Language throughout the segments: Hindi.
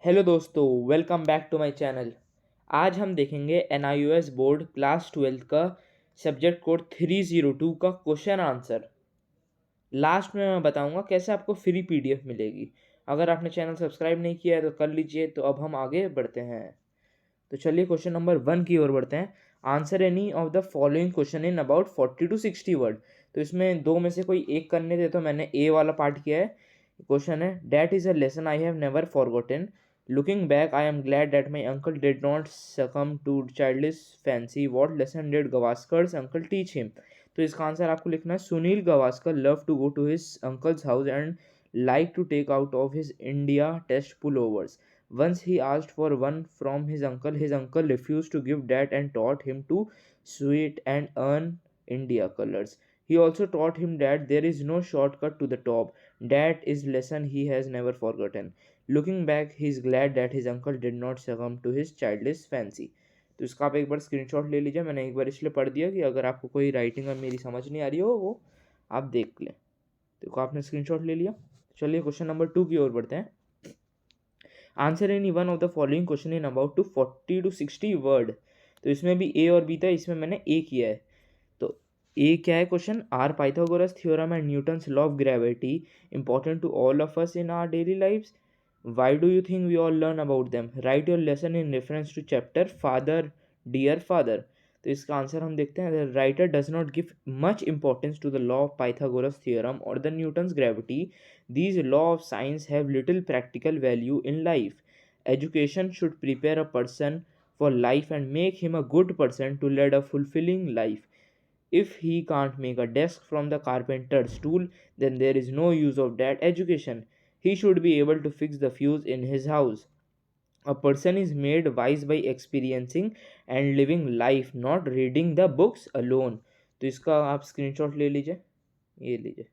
हेलो दोस्तों, welcome back to my channel. आज हम देखेंगे NIOS बोर्ड क्लास 12 का सब्जेक्ट कोड 302 का क्वेश्चन आंसर। लास्ट में मैं बताऊंगा कैसे आपको फ्री PDF मिलेगी। अगर आपने चैनल सब्सक्राइब नहीं किया है तो कर लीजिए। तो अब हम आगे बढ़ते हैं। तो चलिए क्वेश्चन नंबर 1 की ओर बढ़ते हैं। Answer any of the following question in about 40 to 60 word. तो इसमें दो में से कोई एक करने थे, तो मैंने ए वाला पार्ट किया है। क्वेश्चन है, that is a lesson I have never forgotten. Looking back I am glad that my uncle did not succumb to childish fancy. What lesson did Gavaskar's uncle teach him. तो इसका आंसर आपको लिखना है, Sunil Gavaskar love to go to his uncle's house and like to take out of his India test pullovers. Once he asked for one from his uncle. His uncle refused to give that and taught him to sew it and earn India colors. He also taught him that there is no shortcut to the top. That is lesson he has never forgotten. Looking back, he is glad that his uncle did not succumb to his childish fancy. तो इसका आप एक बार स्क्रीनशॉट ले लीजिए। मैंने एक बार इसलिए पढ़ दिया कि अगर आपको कोई राइटिंग में मेरी समझ नहीं आ रही हो वो आप देख लें। देखो आपने स्क्रीनशॉट ले लिया। चलिए क्वेश्चन नंबर 2 की ओर बढ़ते हैं। Answer any one of the following question in about to 40 to 60 word. तो इसमें भी ए और बी था, इसमें मैंने ए किया है। तो ए क्या है question, are Pythagoras theorem and Newton's law of gravity important to all of us in our daily lives. Why do you think we all learn about them? Write your lesson in reference to chapter Father, Dear Father. तो इसका आंसर हम देखते हैं। The writer does not give much importance to the law of Pythagoras theorem or the Newton's gravity. These law of science have little practical value in life. Education should prepare a person for life and make him a good person to lead a fulfilling life. If he can't make a desk from the carpenter's tool, then there is no use of that education. He should be able to fix the fuse in his house. A person is made wise by experiencing and living life, not reading the books alone. तो इसका आप स्क्रीनशॉट ले लीजिए। ये लीजिए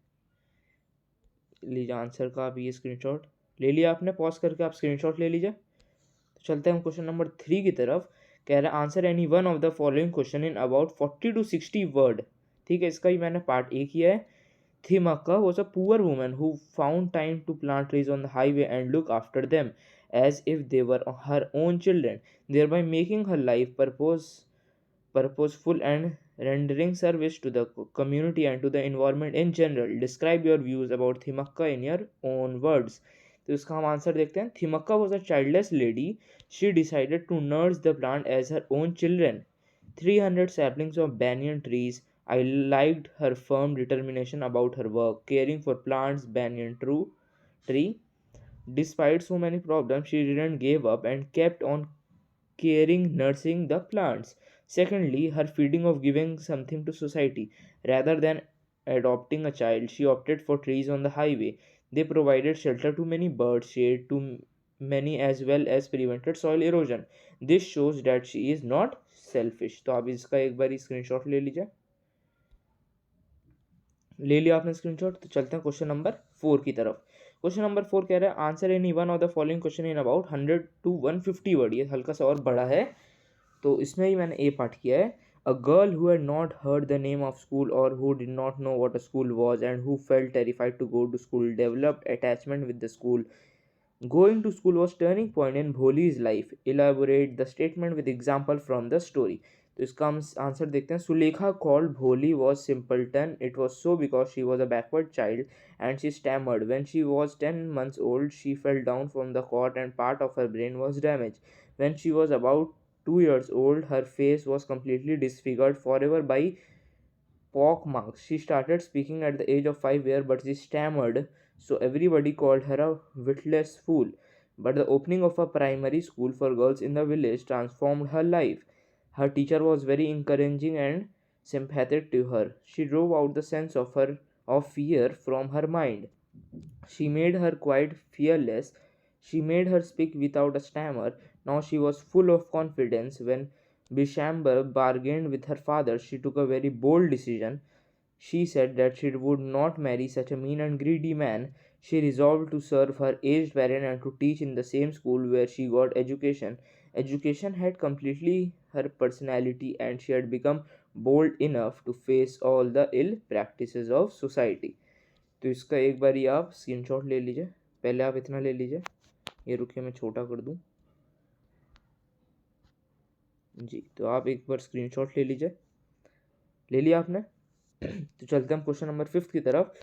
आंसर का आप ये स्क्रीनशॉट ले लिया आपने। पॉज करके आप स्क्रीनशॉट ले लीजिए। तो चलते हैं हम क्वेश्चन नंबर 3 की तरफ। कह रहा है answer any one of the following question in about 40 to 60 word. ठीक है, इसका ही मैंने पार्ट ए किया है। Thimaka was a poor woman who found time to plant trees on the highway and look after them as if they were her own children, thereby making her life purposeful and rendering service to the community and to the environment in general. Describe your views about Thimaka in your own words. तो इसका हम आंसर देखते हैं। Thimaka was a childless lady. She decided to nurse the plant as her own children. 300 saplings of banyan trees. I liked her firm determination about her work, caring for plants, tree. Despite so many problems, she didn't give up and kept on caring, nursing the plants. Secondly, her feeling of giving something to society. Rather than adopting a child, she opted for trees on the highway. They provided shelter to many birds, shade to many, as well as prevented soil erosion. This shows that she is not selfish. तो आप इसका एक बार स्क्रीनशॉट ले लीजिए। ले लिया आपने स्क्रीनशॉट। तो चलते हैं क्वेश्चन नंबर 4 की तरफ। क्वेश्चन नंबर 4 कह रहा है answer any one of the following question in about 100 to 150 word. ये हल्का सा और बड़ा है, तो इसमें ही मैंने ए पार्ट किया है। A girl who had not heard the name of school और who did not know what a school was and who felt terrified to go to school developed attachment with the school. Going to school was turning point in Bholi's life. Elaborate the statement with example from the story. तो इसका हम आंसर देखते हैं। Sulekha called Bholi was simpleton. It was so because she was a backward child and she stammered. When she was 10 months old, she fell down from the cot and part of her brain was damaged. When she was about 2 years old, her face was completely disfigured forever by pockmarks. She started speaking at the age of 5 years, but she stammered, so everybody called her a witless fool. But the opening of a primary school for girls in the village transformed her life. Her teacher was very encouraging and sympathetic to her. She drove out the sense of fear from her mind. She made her quite fearless. She made her speak without a stammer. Now she was full of confidence. When Bishamber bargained with her father, she took a very bold decision. She said that she would not marry such a mean and greedy man. She resolved to serve her aged parent and to teach in the same school where she got education. Education had completely her personality and she had become bold enough to face all the ill practices of society. तो इसका एक बारी आप स्क्रीनशॉट ले लीजिए। पहले आप इतना ले लीजिए। ये रुकिए मैं छोटा कर दूं जी। तो आप एक बार स्क्रीनशॉट ले लीजिए। ले लिया आपने? तो चलते हैं हम क्वेश्चन नंबर 5 की तरफ।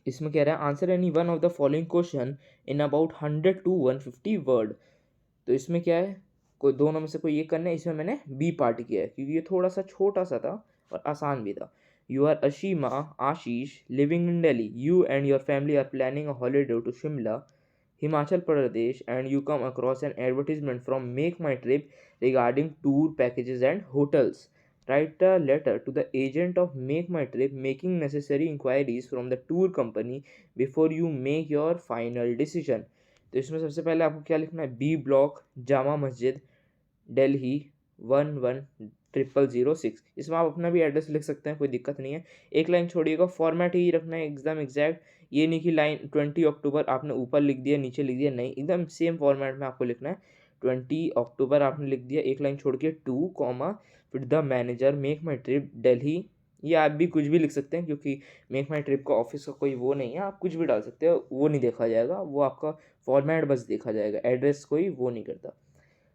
इसमें कह रहा है answer any one of the following question in about 100 to 150 word. तो इसमें क्या है, कोई दोनों में से कोई ये करना है। इसमें मैंने बी पार्ट किया है क्योंकि ये थोड़ा सा छोटा सा था और आसान भी था। You are Ashima Ashish living in Delhi. You and your family are planning a holiday to Shimla Himachal Pradesh and you come across an advertisement from MakeMyTrip regarding tour packages and hotels. Write a letter to the agent of Make My Trip, making necessary inquiries from the tour company before you make your final decision. तो इसमें सबसे पहले आपको क्या लिखना है, बी ब्लॉक जामा मस्जिद दिल्ली 110006। इसमें आप अपना भी एड्रेस लिख सकते हैं, कोई दिक्कत नहीं है। एक लाइन छोड़िएगा, फॉर्मेट ही रखना है एकदम एग्जैक्ट। ये नहीं कि लाइन 20 अक्टूबर आपने ऊपर लिख दिया नीचे लिख दिया, नहीं, एकदम सेम फॉर्मेट में आपको लिखना है। 20 अक्टूबर आपने लिख दिया, एक लाइन छोड़ के 2 कॉमा फिर the manager make my trip Delhi. ये आप भी कुछ भी लिख सकते हैं क्योंकि मेक माई ट्रिप का ऑफिस का कोई वो नहीं है, आप कुछ भी डाल सकते हो, वो नहीं देखा जाएगा, वो आपका फॉर्मेट बस देखा जाएगा, एड्रेस कोई वो नहीं करता।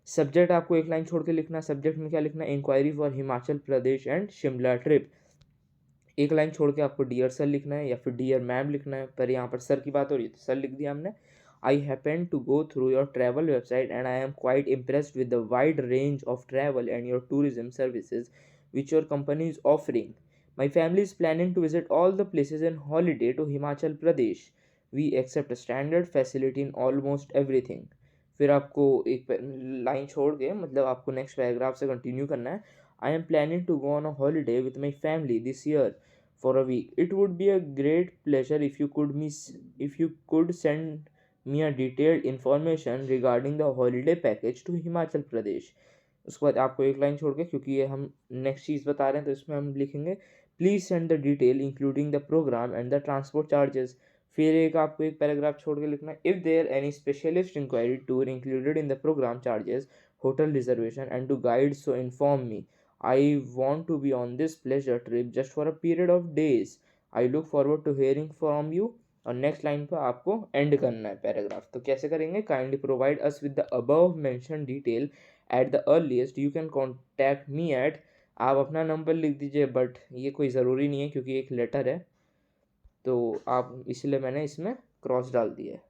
सब्जेक्ट आपको एक लाइन छोड़ के लिखना है। सब्जेक्ट में क्या लिखना है, inquiry for Himachal Pradesh and Shimla trip. एक लाइन छोड़ के आपको डियर सर लिखना है या फिर डियर मैम लिखना है, पर यहाँ पर सर की बात हो रही है तो सर लिख दिया हमने। I happen to go through your travel website and I am quite impressed with the wide range of travel and your tourism services which your company is offering. My family is planning to visit all the places in holiday to Himachal Pradesh. We accept standard facility in almost everything. फिर आपको एक लाइन छोड़ के मतलब आपको नेक्स्ट पैराग्राफ से कंटिन्यू करना है। I am planning to go on a holiday with my family this year for a week. It would be a great pleasure if you could send me a detailed information regarding the holiday package to Himachal Pradesh. उसके बाद आपको एक लाइन छोड़ के, क्योंकि ये हम नेक्स्ट चीज़ बता रहे हैं तो इसमें हम लिखेंगे please send the detail including the programme and the transport charges. फिर एक आपको एक पैराग्राफ छोड़ के लिखना है if there any specialist inquiry tour included in the programme charges hotel reservation and to guide so inform me. I want to be on this pleasure trip just for a period of days. I look forward to hearing from you. और नेक्स्ट लाइन पर आपको एंड करना है पैराग्राफ। तो कैसे करेंगे, kindly provide us with the above mention detail at the earliest you can contact me at. आप अपना नंबर लिख दीजिए, बट ये कोई ज़रूरी नहीं है क्योंकि एक लेटर है तो आप, इसलिए मैंने इसमें क्रॉस डाल दिया है।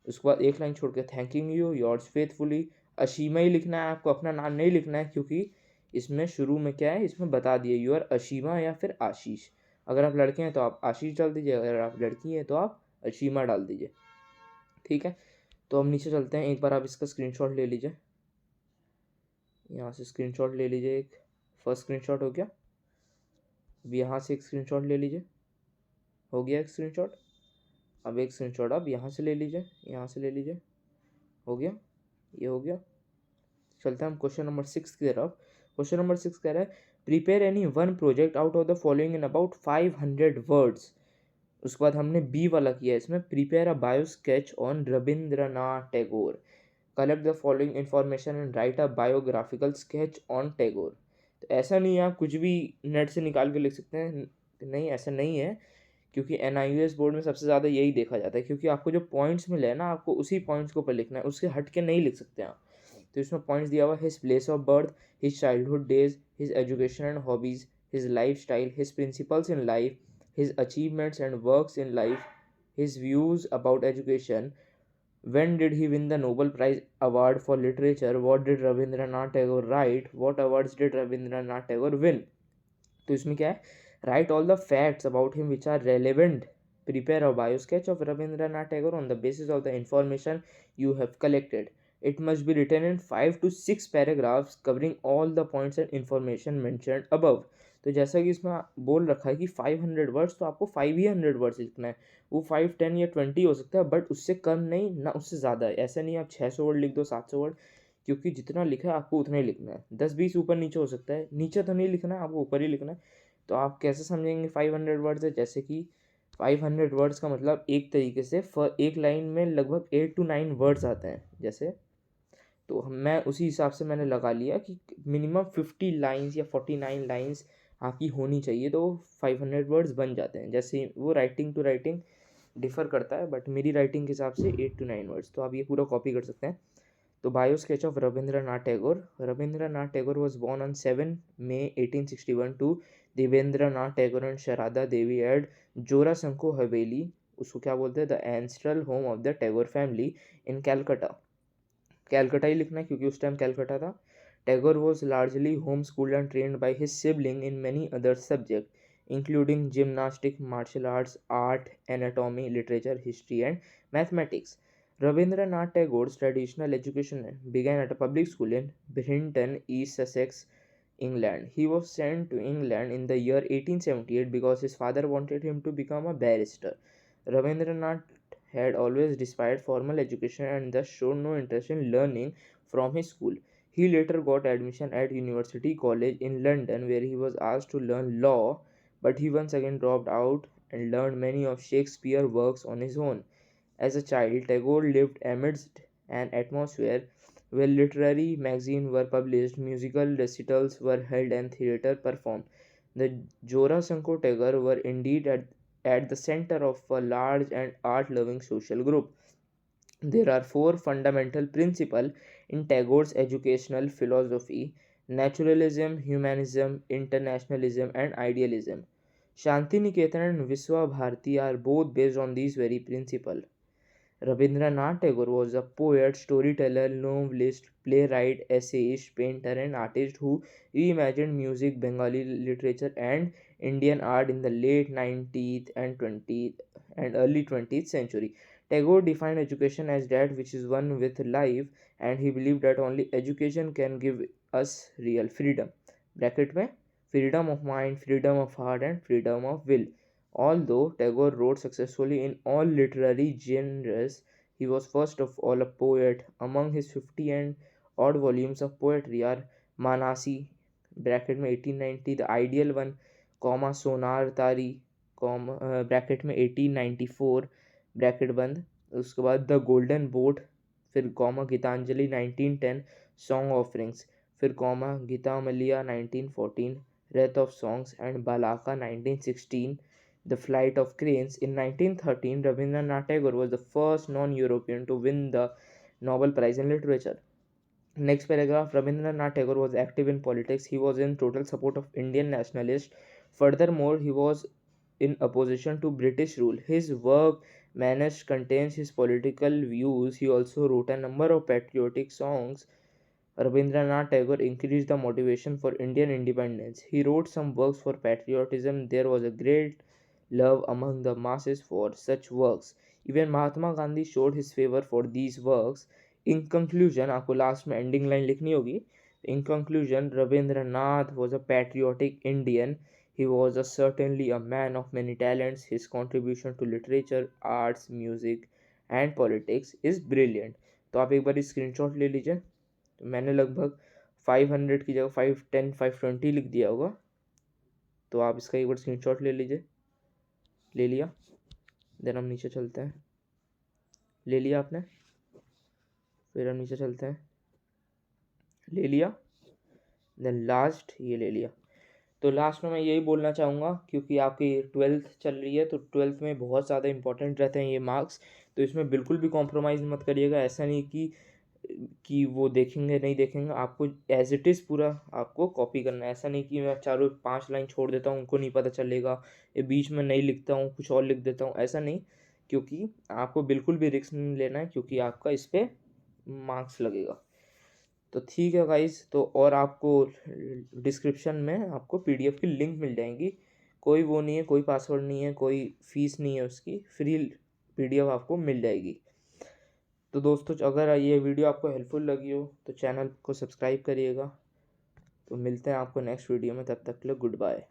उसके बाद एक लाइन छोड़ के thanking you yours faithfully. Ashima ही लिखना है आपको, अपना नाम नहीं लिखना है क्योंकि इसमें शुरू में क्या है, इसमें बता दिए यू आर अशीमा या फिर आशीष। अगर आप लड़के हैं तो आप आशीष डाल दीजिए, अगर आप लड़की हैं तो आप अशीमा डाल दीजिए। ठीक है, तो हम नीचे चलते हैं। एक बार आप इसका स्क्रीनशॉट ले लीजिए, यहाँ से स्क्रीनशॉट ले लीजिए। एक फर्स्ट स्क्रीनशॉट हो गया। अब यहाँ से एक स्क्रीनशॉट ले लीजिए, हो गया एक स्क्रीनशॉट। अब एक स्क्रीनशॉट आप यहाँ से ले लीजिए, यहाँ से ले लीजिए, हो गया, ये हो गया। चलते हैं हम क्वेश्चन नंबर 6 की तरफ। क्वेश्चन नंबर 6 कह रहा है prepare any one project out of the following in about 500 words. उसके बाद हमने बी वाला किया है इसमें, prepare a bio sketch on Rabindranath Tagore. Collect the following information and right a biographical sketch on Tagore. तो ऐसा नहीं है आप कुछ भी नेट से निकाल के लिख सकते हैं, नहीं ऐसा नहीं है, क्योंकि NIUS बोर्ड में सबसे ज़्यादा यही देखा जाता है, क्योंकि आपको जो पॉइंट्स मिले हैं ना, आपको उसी पॉइंट्स के ऊपर लिखना है, उसके हट के नहीं लिख सकते आप। तो इसमें पॉइंट्स दिया हुआ है, his place of birth, his childhood days, his education and hobbies, his life style, his principles in life, his achievements and works in life, his views about education, when did he win the Nobel Prize Award for Literature, what did Rabindranath Tagore write, what awards did Rabindranath Tagore win। तो इसमें क्या है, write all the facts about him which are relevant, prepare a bio sketch of Rabindranath Tagore on the basis of the information you have collected. It must be written in 5 to 6 paragraphs covering all the points and information mentioned above. तो जैसा कि इसमें बोल रखा है कि 500 वर्ड्स, तो आपको 500 वर्ड्स लिखना है। वो 5, 10 या 20 हो सकता है, बट उससे कम नहीं ना उससे ज़्यादा है। ऐसा नहीं आप 600 वर्ड लिख दो, 700 वर्ड, क्योंकि जितना लिखा है आपको उतना ही लिखना है। 10-20 ऊपर नीचे हो सकता है, नीचे तो नहीं लिखना है, आपको ऊपर ही लिखना है। तो आप कैसे समझेंगे 500 वर्ड्स है, जैसे कि 500 वर्ड्स का मतलब एक तरीके से एक लाइन में लगभग 8 to 9 वर्ड्स आते हैं जैसे। तो मैं उसी हिसाब से मैंने लगा लिया कि मिनिमम 50 लाइंस या 49 लाइंस आपकी होनी चाहिए, तो 500 वर्ड्स बन जाते हैं। जैसे वो राइटिंग टू राइटिंग डिफ़र करता है, बट मेरी राइटिंग के हिसाब से 8 to 9 वर्ड्स, तो आप ये पूरा कॉपी कर सकते हैं। तो bio sketch of Rabindranath Tagore. Rabindranath Tagore was born on 7 May 1861 to Debendranath Tagore and Sarada Devi at Jorasanko Haveli, उसको क्या बोलते हैं, the ancestral home of the Tagore family in Calcutta. Calcutta ही लिखना है क्योंकि उस टाइम कैलकाटा था। Tagore was largely home schooled and trained by his sibling in many other subject including gymnastic, martial arts, art, anatomy, literature, history and mathematics. Rabindranath Tagore's traditional education began at a public school in Brinton, East Sussex, England. He was sent to England in the year 1878 because his father wanted him to become a barrister. Rabindranath had always despised formal education and thus showed no interest in learning from his school. He later got admission at University College in London, where he was asked to learn law, but he once again dropped out and learned many of Shakespeare's works on his own. As a child, Tagore lived amidst an atmosphere where literary magazines were published, musical recitals were held, and theatre performed. The Jorasanko Tagore were indeed at the center of a large and art loving social group. There are four fundamental principles in Tagore's educational philosophy: naturalism, humanism, internationalism, and idealism. Shantiniketan and Viswa Bharati are both based on these very principles. Rabindranath Tagore was a poet, storyteller, novelist, playwright, essayist, painter, and artist who reimagined music, Bengali literature, and Indian art in the late 19th and 20th and early 20th century. Tagore defined education as that which is one with life, and he believed that only education can give us real freedom. Bracket में freedom of mind, freedom of heart, and freedom of will. Although Tagore wrote successfully in all literary genres, he was first of all a poet. Among his 50 and odd volumes of poetry are Manasi (bracket में 1890), The Ideal One, Sonar Tari (bracket में 1894) ब्रैकेट बंद, उसके बाद द गोल्डन बोट, फिर गीतांजलि 1910, सॉन्ग ऑफरिंग्स, फिर Gitimalya 1914, wreath of songs and Balaka 1916, The Flight of Cranes. In 1913, Rabindranath Tagore was the first non-European to win the Nobel Prize in Literature. Next paragraph, Rabindranath Tagore was active in politics. He was in total support of Indian nationalists. Furthermore, he was in opposition to British rule. His work managed contains his political views. He also wrote a number of patriotic songs. Rabindranath Tagore increased the motivation for Indian independence. He wrote some works for patriotism. There was a great love among the masses for such works. Even Mahatma Gandhi showed his favor for these works. In conclusion, आपको लास्ट में एंडिंग लाइन लिखनी होगी. In conclusion, Rabindranath was a patriotic Indian. He was certainly a man of many talents. His contribution to literature, arts, music and politics is brilliant. तो आप एक बार स्क्रीनशॉट ले लीजिए. तो मैंने लगभग 500 की जगह 510 520 लिख दिया होगा, तो आप इसका एक बार स्क्रीनशॉट ले लीजिए. ले लिया? देन हम नीचे चलते हैं. ले लिया आपने? फिर हम नीचे चलते हैं. ले लिया? देन लास्ट ये ले लिया. तो लास्ट में मैं यही बोलना चाहूँगा, क्योंकि आपकी 12th चल रही है, तो 12th में बहुत ज़्यादा इंपॉर्टेंट रहते हैं ये मार्क्स, तो इसमें बिल्कुल भी कॉम्प्रोमाइज़ मत करिएगा. ऐसा नहीं कि वो देखेंगे नहीं देखेंगे, आपको एज इट इज़ पूरा आपको कॉपी करना है. ऐसा नहीं कि मैं चारों 5 लाइन छोड़ देता हूँ, उनको नहीं पता चलेगा, ये बीच में नहीं लिखता हूँ, कुछ और लिख देता हूँ, ऐसा नहीं. क्योंकि आपको बिल्कुल भी रिस्क नहीं लेना है, क्योंकि आपका इस पर मार्क्स लगेगा. तो ठीक है गाइस, तो और आपको डिस्क्रिप्शन में आपको पीडीएफ की लिंक मिल जाएंगी. कोई वो नहीं है, कोई पासवर्ड नहीं है, कोई फीस नहीं है उसकी, फ्री पीडीएफ आपको मिल जाएगी. तो दोस्तों, अगर ये वीडियो आपको हेल्पफुल लगी हो तो चैनल को सब्सक्राइब करिएगा. तो मिलते हैं आपको नेक्स्ट वीडियो में, तब तक के लिए गुड बाय.